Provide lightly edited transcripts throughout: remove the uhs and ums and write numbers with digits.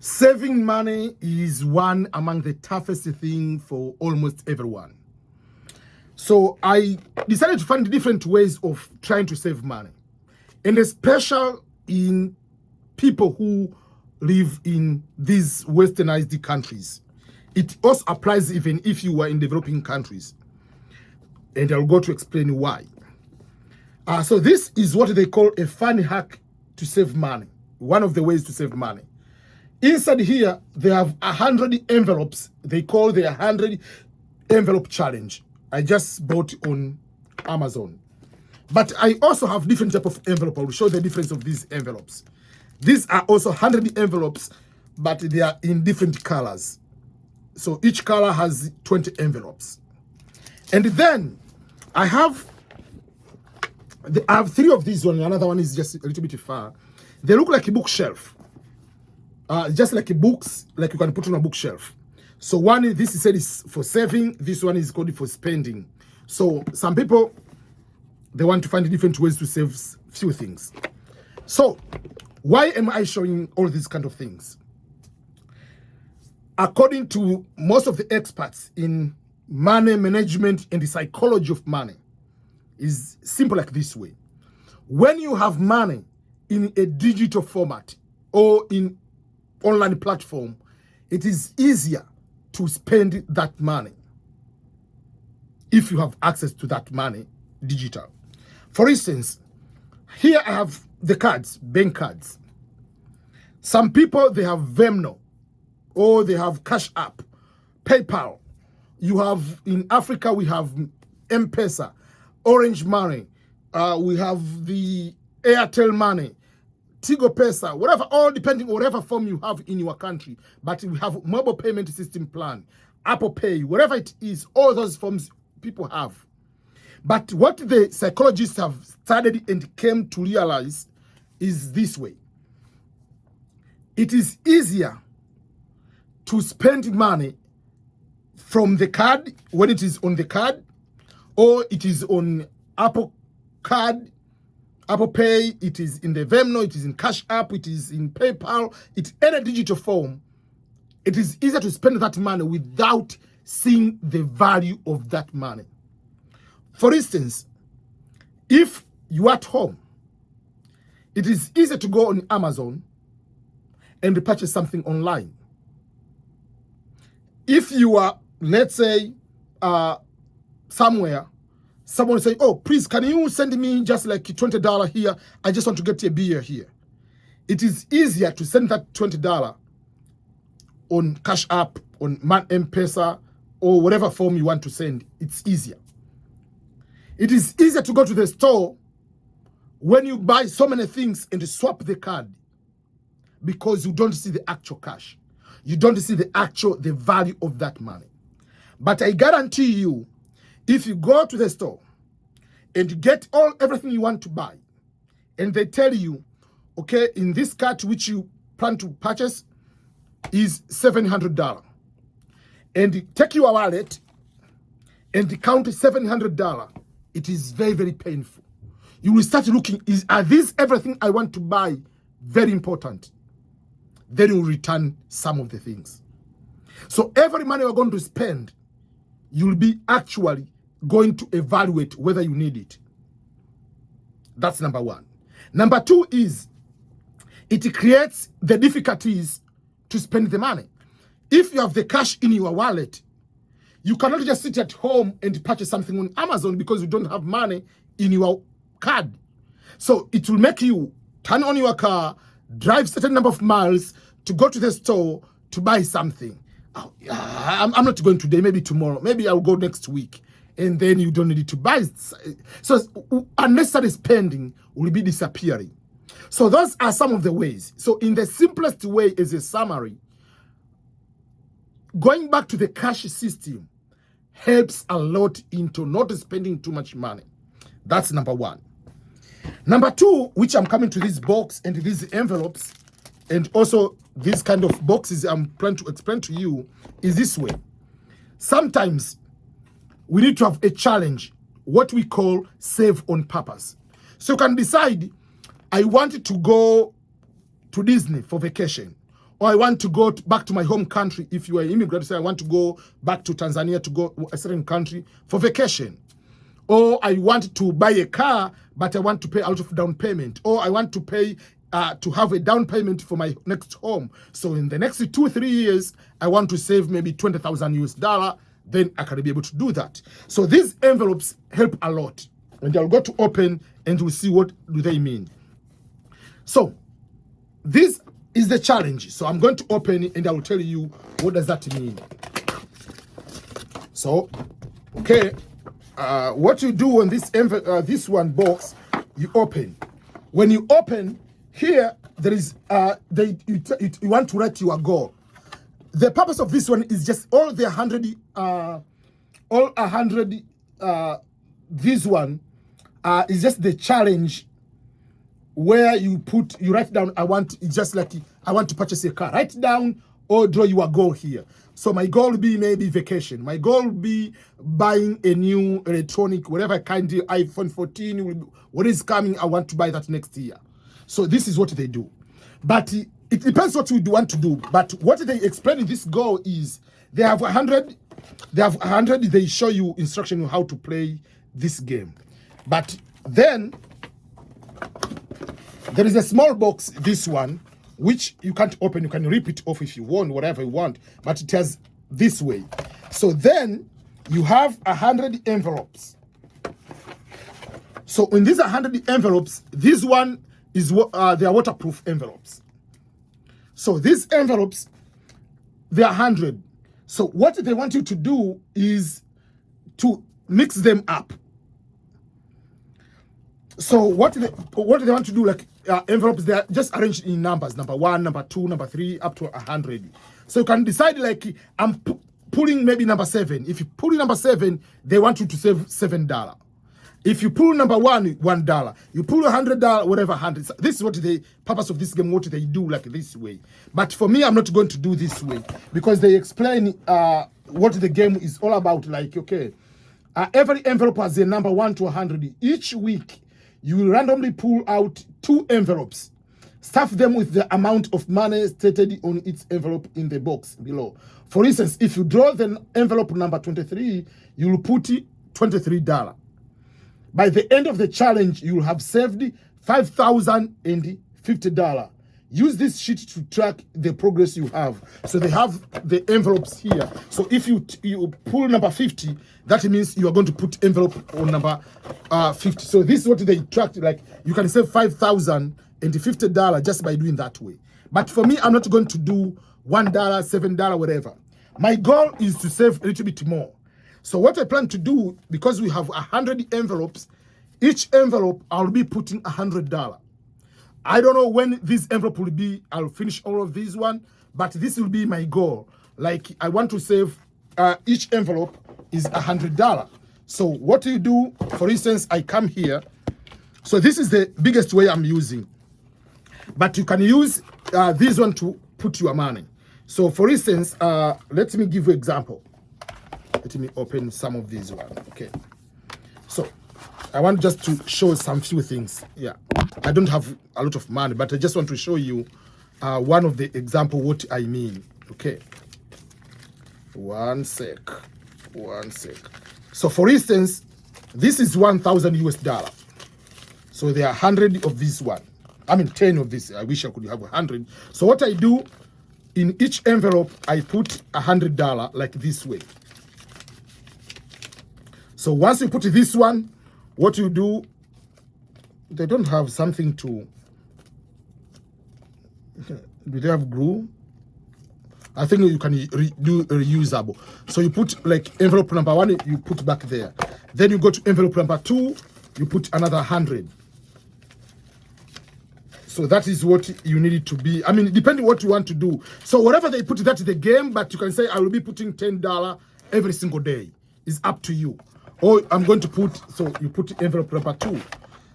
Saving money is one among the toughest things for almost everyone. So I decided to find different ways of trying to save money, and especially in people who live in these westernized countries. It also applies even if you are in developing countries. And I'll go to explain why. So this is what they call a fun hack to save money. One of the ways to save money. Inside here, they have 100 envelopes. They call the 100 envelope challenge. I just bought on Amazon. But I also have different type of envelope. I will show the difference of these envelopes. These are also 100 envelopes, but they are in different colors. So each color has 20 envelopes. And then I have 3 of these ones. Another one is just a little bit far. They look like a bookshelf. Just like a books, like you can put on a bookshelf. So one, this is said is for saving. This one is called for spending. So some people, they want to find different ways to save few things. So why am I showing all these kind of things? According to most of the experts in money management and the psychology of money, is simple like this way. When you have money in a digital format or in online platform, it is easier to spend that money if you have access to that money digital. For instance, here I have the cards, bank cards. Some people, they have Venmo, or they have Cash App, PayPal. You have, in Africa, we have M-Pesa, Orange Money. We have the Airtel Money, Tigo Pesa, whatever, all depending on whatever form you have in your country. But we have mobile payment system plan, Apple Pay, whatever it is, all those forms people have. But what the psychologists have studied and came to realize is this way. It is easier to spend money from the card when it is on the card, or it is on Apple Card, Apple Pay, it is in the Venmo, it is in Cash App, it is in PayPal, it's any digital form. It is easier to spend that money without seeing the value of that money. For instance, if you're at home, it is easier to go on Amazon and purchase something online. If you are, let's say, somewhere, someone say, oh, please, can you send me just like $20 here? I just want to get a beer here. It is easier to send that $20 on Cash App, on M-Pesa, or whatever form you want to send. It's easier. It is easier to go to the store when you buy so many things and swap the card, because you don't see the actual cash. You don't see the value of that money. But I guarantee you, if you go to the store and get everything you want to buy, and they tell you, okay, in this cart which you plan to purchase is $700, and take your wallet and count $700, it is very, very painful. You will start looking, are these everything I want to buy very important? Then you will return some of the things. So every money you're going to spend, you'll be actually going to evaluate whether you need it. That's number one. Number two is, it creates the difficulties to spend the money. If you have the cash in your wallet, you cannot just sit at home and purchase something on Amazon because you don't have money in your card. So it will make you turn on your car, drive certain number of miles to go to the store to buy something. Oh, I'm not going today, maybe tomorrow, maybe I'll go next week. And then you don't need to buy. So unnecessary spending will be disappearing. So those are some of the ways. So in the simplest way, as a summary, going back to the cash system helps a lot into not spending too much money. That's number one. Number two, which I'm coming to this box and these envelopes, and also these kind of boxes I'm planning to explain to you, is this way. Sometimes we need to have a challenge, what we call save on purpose. So you can decide, I want to go to Disney for vacation, or I want to go back to my home country. If you are an immigrant, say I want to go back to Tanzania to go a certain country for vacation. Or I want to buy a car, but I want to pay a lot of down payment. Or I want to pay to have a down payment for my next home. So in the next 2-3 years, I want to save maybe $20,000. Then I can be able to do that. So these envelopes help a lot. And I'll go to open and we'll see what do they mean. So this is the challenge. So I'm going to open it and I will tell you what does that mean. So, okay, what you do on this one box, you open. When you open here, there is you want to write your goal. The purpose of this one is just all 100 this one is just the challenge where you write down, it's just like I want to purchase a car. Write down or draw your goal here. So my goal will be maybe vacation. My goal will be buying a new electronic, whatever kind of iPhone 14, what is coming, I want to buy that next year. So this is what they do. But it depends what you want to do. But what they explain in this goal is they have 100, they show you instruction on how to play this game. But then there is a small box, this one, which you can't open. You can rip it off if you want, whatever you want, but it has this way. So then you have 100 envelopes. So in these 100 envelopes, this one is they are waterproof envelopes. So these envelopes, they are 100. So what they want you to do is to mix them up. So what they want to do, like envelopes, they are just arranged in numbers, number 1, number 2, number 3, up to 100. So you can decide, like, I'm pulling maybe number 7. If you pull number 7, they want you to save $7. If you pull number 1, $1. You pull $100, whatever 100. So this is what the purpose of this game, what they do, like this way. But for me, I'm not going to do this way because they explain what the game is all about. Like, okay, every envelope has a number 1 to 100. Each week, you will randomly pull out 2 envelopes. Stuff them with the amount of money stated on its envelope in the box below. For instance, if you draw the envelope number 23, you will put $23. By the end of the challenge, you will have saved $5,050. Use this sheet to track the progress you have. So they have the envelopes here. So if you pull number 50, that means you are going to put envelope on number 50. So this is what they track. Like, you can save $5,050 just by doing that way. But for me, I'm not going to do $1, $7, whatever. My goal is to save a little bit more. So what I plan to do, because we have 100 envelopes, each envelope I'll be putting $100. I don't know when this envelope will be. I'll finish all of these one, but this will be my goal. Like, I want to save, each envelope is $100. So what do you do? For instance, I come here. So this is the biggest way I'm using. But you can use this one to put your money. So for instance, let me give you an example. Let me open some of these ones. Okay. So I want just to show some few things. Yeah. I don't have a lot of money, but I just want to show you one of the example what I mean. Okay. One sec. So for instance, this is $1,000. So there are 100 of this one. I mean 10 of this. I wish I could have 100. So what I do, in each envelope, I put $100 like this way. So once you put this one, what you do, they don't have something to, do they have glue? I think you can do reusable. So you put like envelope number 1, you put back there. Then you go to envelope number 2, you put another 100. So that is what you need it to be. I mean, depending what you want to do. So whatever they put, that's the game, but you can say, I will be putting $10 every single day. It's up to you. Or I'm going to put, so you put envelope number 2.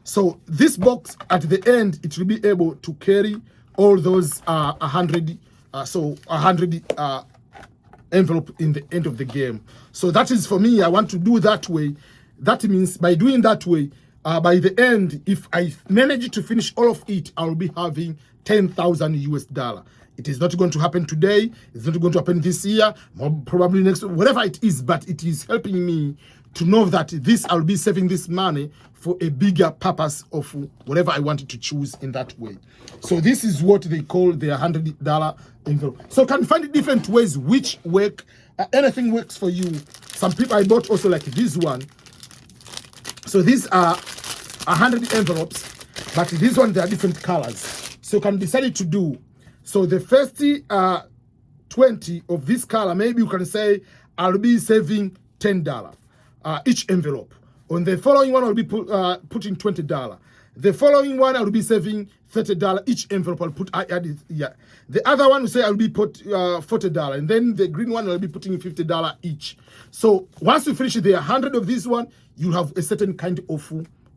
So this box at the end, it will be able to carry all those 100 envelope in the end of the game. So that is for me, I want to do that way. That means by doing that way, by the end, if I manage to finish all of it, I will be having $10,000 US. It is not going to happen today. It's not going to happen this year, probably next, whatever it is, but it is helping me to know that this, I'll be saving this money for a bigger purpose of whatever I wanted to choose in that way. So this is what they call the $100 envelope. So you can find different ways which work. Anything works for you. Some people, I bought also like this one. So these are 100 envelopes, but this one, they are different colors. So you can decide to do. So the first 20 of this color, maybe you can say, I'll be saving $10 each envelope. On the following one, I'll be putting $20. The following one, I'll be saving $30 each envelope. I added, yeah. The other one will say I'll be put $40, and then the green one I'll be putting $50 each. So once you finish the 100 of this one, you have a certain kind of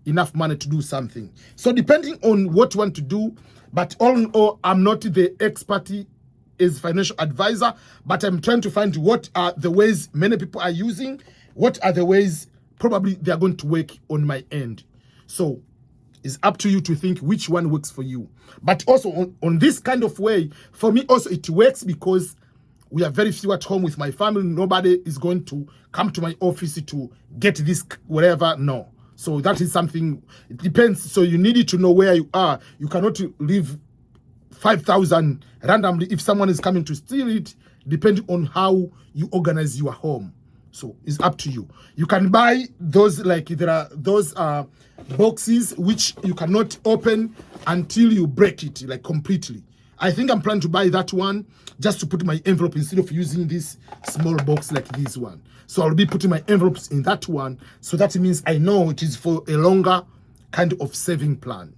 enough money to do something. So depending on what you want to do, but all in all, I'm not the expert as financial advisor, but I'm trying to find what are the ways many people are using, what are the ways probably they are going to work on my end. So it's up to you to think which one works for you. But also on this kind of way, for me also it works because we are very few at home with my family. Nobody is going to come to my office to get this whatever. No. So that is something, it depends. So you need to know where you are. You cannot leave 5,000 randomly if someone is coming to steal it, depending on how you organize your home. So it's up to you. You can buy those, like there are those boxes which you cannot open until you break it, like completely. I think I'm planning to buy that one just to put my envelope instead of using this small box like this one. So I'll be putting my envelopes in that one. So that means I know it is for a longer kind of saving plan.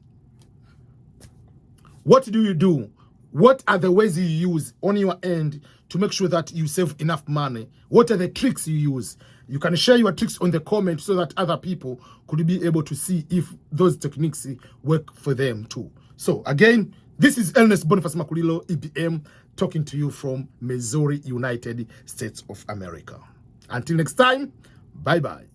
What do you do? What are the ways you use on your end to make sure that you save enough money? What are the tricks you use? You can share your tricks on the comment so that other people could be able to see if those techniques work for them too. So again, this is Ernest Boniface Makulilo, EBM, talking to you from Missouri, United States of America. Until next time, bye-bye.